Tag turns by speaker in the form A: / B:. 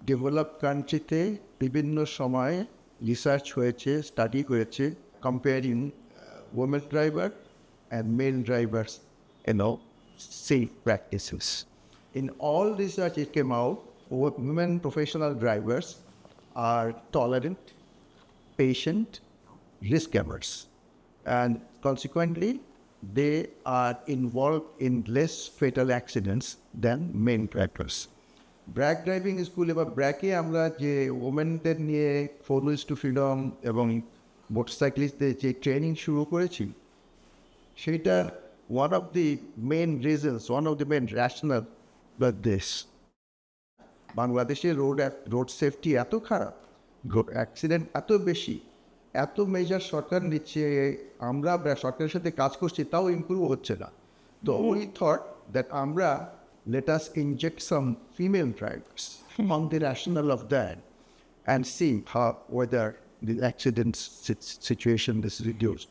A: Develop কান্ট্রিতে বিভিন্ন সময়ে রিসার্চ হয়েছে, স্টাডি হয়েছে, comparing women driver and male drivers, safe practices. In all research, it came out women professional drivers are tolerant, patient, risk averse, and consequently, they are involved in less fatal accidents than male drivers. BRAC driving school এবার ব্র্যাকে আমরা যে ওমেনদের নিয়ে 4 Wheels to Freedom এবং মোটরসাইকেলিস্টদের যে training শুরু করেছি, সেটা one of the main reasons, one of the main rationale but this. বাংলাদেশে রোড সেফটি এত খারাপ, অ্যাক্সিডেন্ট এত বেশি, এত মেজার সরকার নিচ্ছে, আমরা সরকারের সাথে কাজ করছি, তাও ইমপ্রুভ হচ্ছে না। তো we thought that আমরা let us inject some female drivers on the rationale of that and see whether the accident situation is reduced.